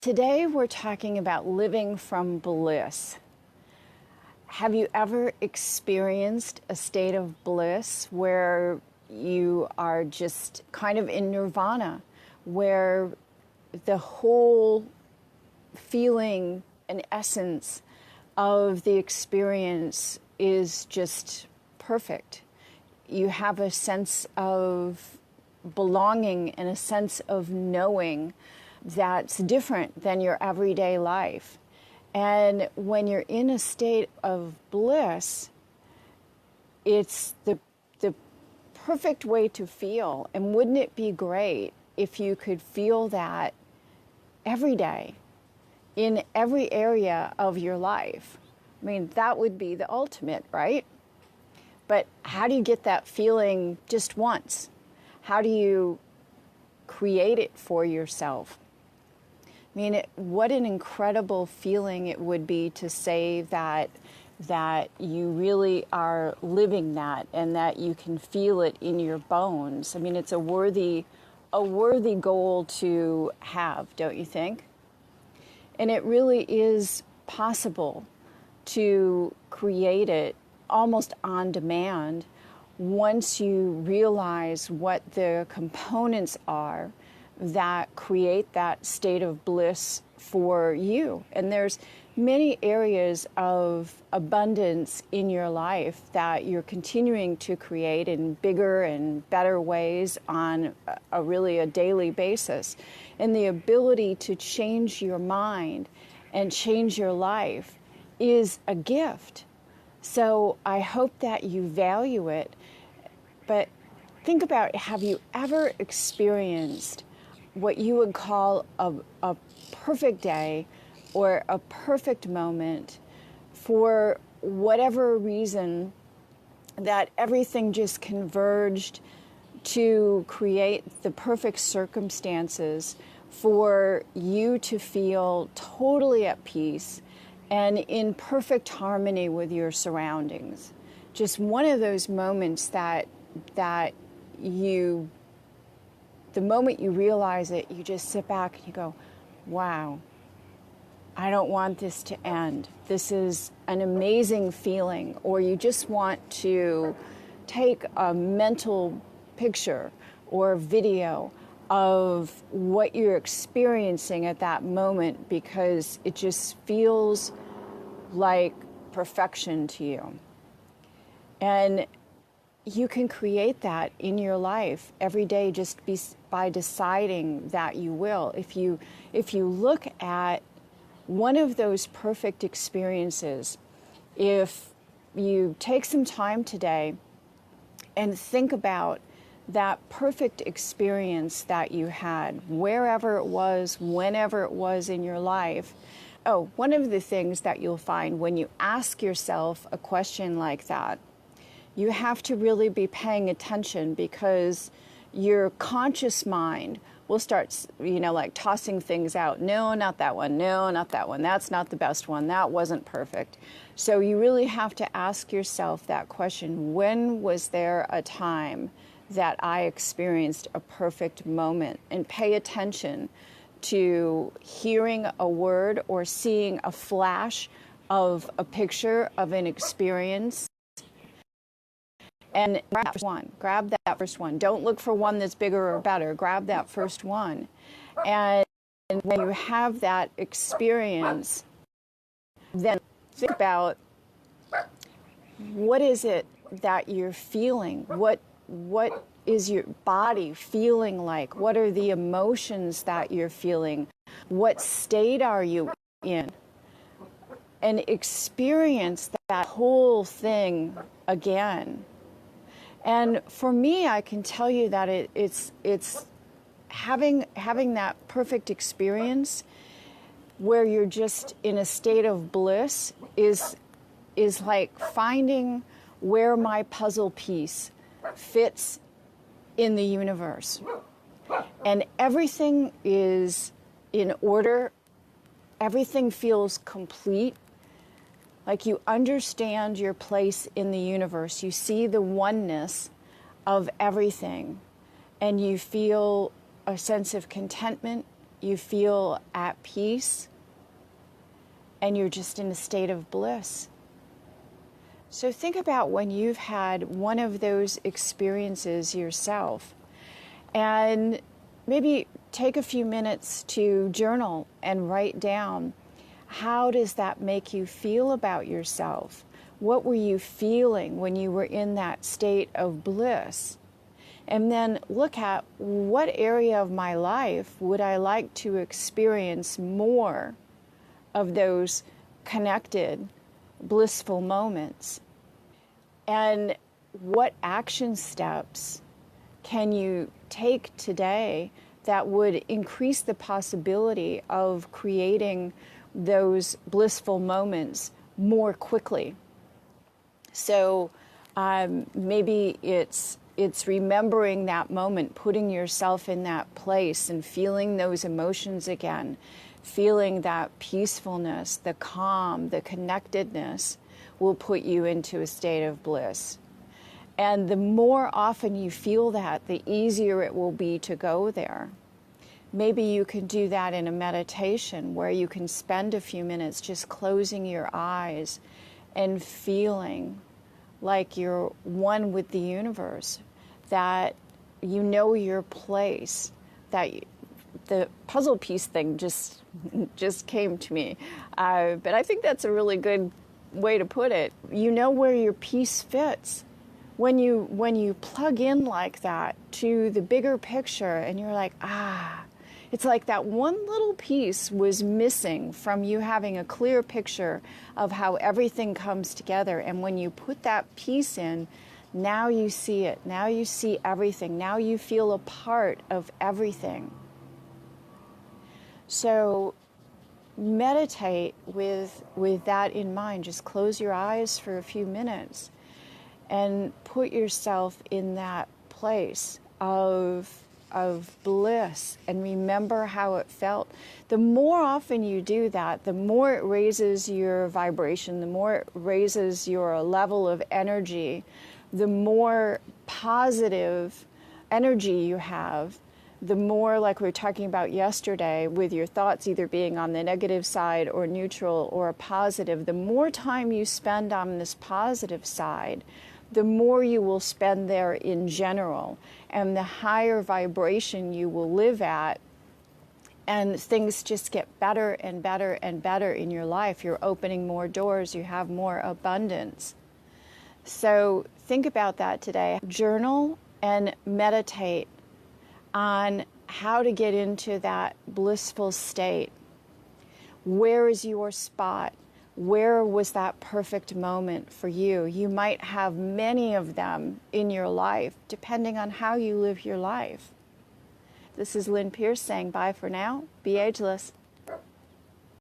Today we're talking about living from bliss. Have you ever experienced a state of bliss where you are just kind of in nirvana, where the whole feeling and essence of the experience is just perfect? You have a sense of belonging and a sense of knowing that's different than your everyday life. And when you're in a state of bliss, it's the perfect way to feel. And wouldn't it be great if you could feel that every day in every area of your life? I mean, that would be the ultimate, right? But how do you get that feeling just once? How do you create it for yourself? I mean, what an incredible feeling it would be to say that you really are living that and that you can feel it in your bones. I mean, it's a worthy goal to have, don't you think? And it really is possible to create it almost on demand once you realize what the components are that create that state of bliss for you. And there's many areas of abundance in your life that you're continuing to create in bigger and better ways on a daily basis. And the ability to change your mind and change your life is a gift. So I hope that you value it. But think about, have you ever experienced what you would call a perfect day or a perfect moment for whatever reason, that everything just converged to create the perfect circumstances for you to feel totally at peace and in perfect harmony with your surroundings? Just one of those moments that the moment you realize it, you just sit back and you go, wow, I don't want this to end. This is an amazing feeling. Or you just want to take a mental picture or video of what you're experiencing at that moment because it just feels like perfection to you. And you can create that in your life every day just by deciding that you will. If you look at one of those perfect experiences, if you take some time today and think about that perfect experience that you had, wherever it was, whenever it was in your life. Oh, one of the things that you'll find when you ask yourself a question like that, you have to really be paying attention because your conscious mind will start, like tossing things out. No, not that one. No, not that one. That's not the best one. That wasn't perfect. So you really have to ask yourself that question. When was there a time that I experienced a perfect moment? And pay attention to hearing a word or seeing a flash of a picture of an experience. And grab that first one. Don't look for one that's bigger or better. Grab that first one. And when you have that experience, then think about what is it that you're feeling? What is your body feeling like? What are the emotions that you're feeling? What state are you in? And experience that whole thing again. And for me, I can tell you that it's having that perfect experience where you're just in a state of bliss is like finding where my puzzle piece fits in the universe. And everything is in order. Everything feels complete. Like you understand your place in the universe. You see the oneness of everything. And you feel a sense of contentment you feel at peace, and you're just in a state of bliss. So think about when you've had one of those experiences yourself, and maybe take a few minutes to journal and write down, how does that make you feel about yourself? What were you feeling when you were in that state of bliss? And then look at, what area of my life would I like to experience more of those connected, blissful moments? And what action steps can you take today that would increase the possibility of creating those blissful moments more quickly? So maybe it's remembering that moment, putting yourself in that place and feeling those emotions again, feeling that peacefulness, the calm, the connectedness will put you into a state of bliss. And the more often you feel that, the easier it will be to go there. Maybe you can do that in a meditation where you can spend a few minutes just closing your eyes and feeling like you're one with the universe, that you know your place, that the puzzle piece thing just came to me. But I think that's a really good way to put it. You know where your piece fits. When you plug in like that to the bigger picture and you're like, it's like that one little piece was missing from you having a clear picture of how everything comes together. And when you put that piece in, now you see it. Now you see everything. Now you feel a part of everything. So meditate with that in mind. Just close your eyes for a few minutes and put yourself in that place of bliss and remember how it felt. The more often you do that, the more it raises your vibration, the more it raises your level of energy, the more positive energy you have, the more, like we were talking about yesterday, with your thoughts either being on the negative side or neutral or positive, the more time you spend on this positive side, the more you will spend there in general, and the higher vibration you will live at, and things just get better and better and better in your life. You're opening more doors, you have more abundance. So think about that today. Journal and meditate on how to get into that blissful state. Where is your spot? Where was that perfect moment for you? You might have many of them in your life, depending on how you live your life. This is Lynn Pierce saying bye for now. Be ageless.